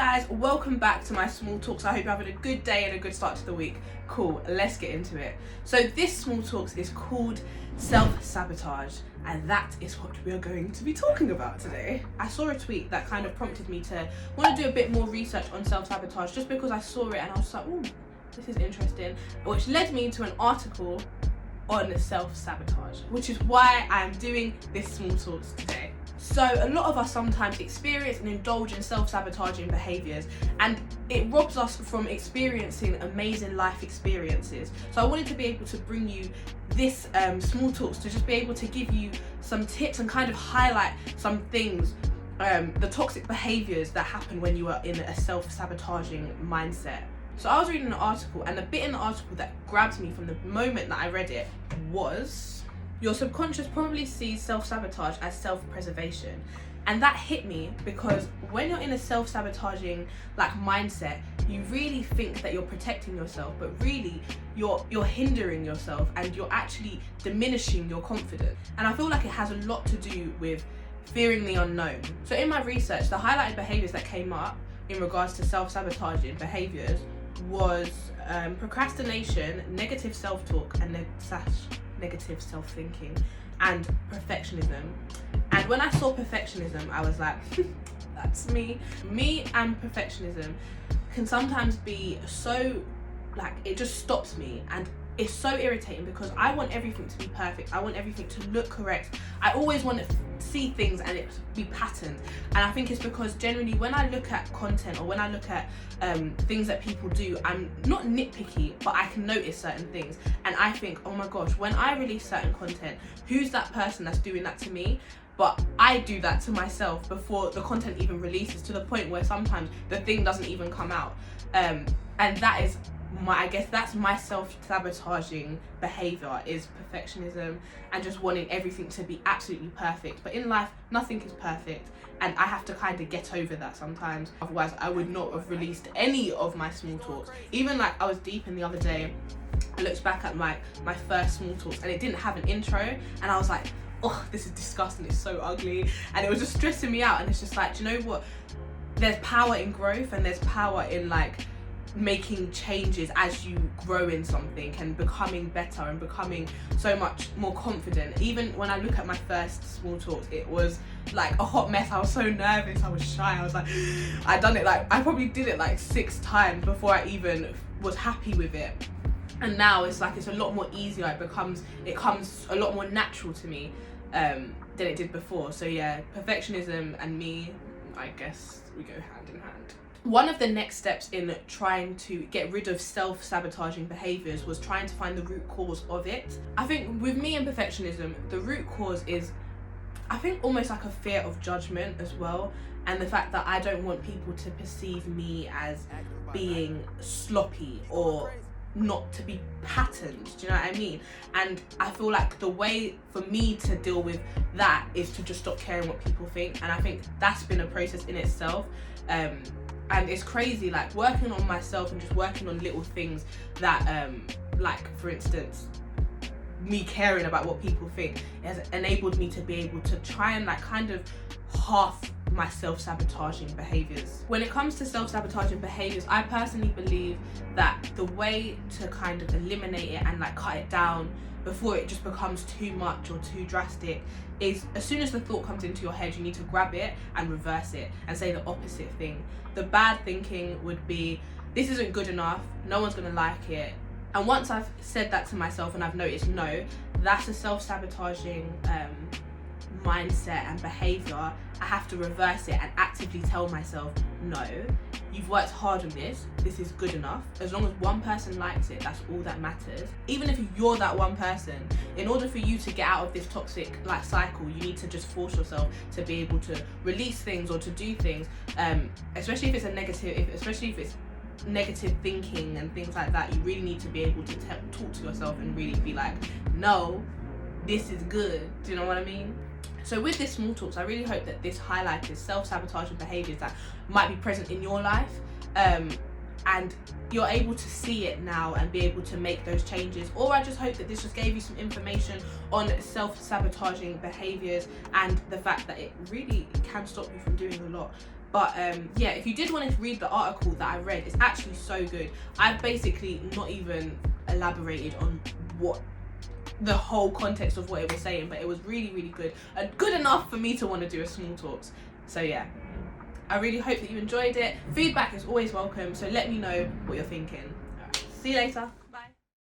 guys, welcome back to my small talks. I hope you're having a good day and a good start to the week. Cool, let's get into it. So this small talks is called Self Sabotage, and that is what we are going to be talking about today. I saw a tweet that kind of prompted me to want to do a bit more research on self sabotage, just because I saw it and I was like, oh, this is interesting, which led me to an article on self sabotage, which is why I'm doing this small talks today. So a lot of us sometimes experience and indulge in self-sabotaging behaviours, and it robs us from experiencing amazing life experiences. So I wanted to be able to bring you this small talks to just be able to give you some tips and kind of highlight some things, the toxic behaviours that happen when you are in a self-sabotaging mindset. So I was reading an article, and the bit in the article that grabbed me from the moment that I read it was, your subconscious probably sees self-sabotage as self-preservation. And that hit me because when you're in a self-sabotaging mindset, you really think that you're protecting yourself, but really you're hindering yourself and you're actually diminishing your confidence. And I feel like it has a lot to do with fearing the unknown. So in my research, the highlighted behaviours that came up in regards to self-sabotaging behaviours was procrastination, negative self-talk, and negative self-thinking, and perfectionism. And when I saw perfectionism, I was like, that's me. Me and perfectionism can sometimes be so, it just stops me, and it's so irritating because I want everything to be perfect. I want everything to look correct. I always want to see things and it be patterned. And I think it's because generally when I look at content or when I look at things that people do, I'm not nitpicky, but I can notice certain things. And I think, oh my gosh, when I release certain content, who's that person that's doing that to me? But I do that to myself before the content even releases, to the point where sometimes the thing doesn't even come out. And that is I guess that's my self-sabotaging behaviour, is perfectionism and just wanting everything to be absolutely perfect. But in life, nothing is perfect, and I have to kind of get over that sometimes. Otherwise, I would not have released any of my small talks. Even I was deep in the other day, I looked back at my first small talks and it didn't have an intro, and I was like, oh, this is disgusting, it's so ugly, and it was just stressing me out. And it's just do you know what? There's power in growth, and there's power in making changes as you grow in something and becoming better and becoming so much more confident. Even when I look at my first small talks, it was a hot mess. I was so nervous, I was shy, I was I'd done it I probably did it 6 times before I even was happy with it. And now it's it's a lot more easier. It comes a lot more natural to me than it did before. So yeah, perfectionism and me, I guess we go hand in hand. One of the next steps in trying to get rid of self-sabotaging behaviours was trying to find the root cause of it. I think with me and perfectionism, the root cause is, I think, almost a fear of judgment as well, and the fact that I don't want people to perceive me as being sloppy or not to be patterned. Do you know what I mean? And I feel the way for me to deal with that is to just stop caring what people think, and I think that's been a process in itself. And it's crazy, working on myself and just working on little things that, for instance, me caring about what people think has enabled me to be able to try and kind of half my self-sabotaging behaviours. When it comes to self-sabotaging behaviours, I personally believe that the way to kind of eliminate it and cut it down before it just becomes too much or too drastic is, as soon as the thought comes into your head, you need to grab it and reverse it and say the opposite thing. The bad thinking would be, this isn't good enough, no one's gonna like it. And once I've said that to myself and I've noticed, no, that's a self-sabotaging mindset and behaviour, I have to reverse it and actively tell myself, no, you've worked hard on this is good enough. As long as one person likes it, that's all that matters. Even if you're that one person, in order for you to get out of this toxic cycle, you need to just force yourself to be able to release things or to do things, especially if it's negative thinking and things like that. You really need to be able to talk to yourself and really be no, this is good. Do you know what I mean? So with this small talks, I really hope that this highlighted self-sabotaging behaviours that might be present in your life, and you're able to see it now and be able to make those changes. Or I just hope that this just gave you some information on self-sabotaging behaviours and the fact that it really can stop you from doing a lot. But yeah, if you did want to read the article that I read, it's actually so good. I've basically not even elaborated on what the whole context of what it was saying, but it was really, really good. Good enough for me to want to do a small talks. So yeah, I really hope that you enjoyed it. Feedback is always welcome, so let me know what you're thinking. See you later.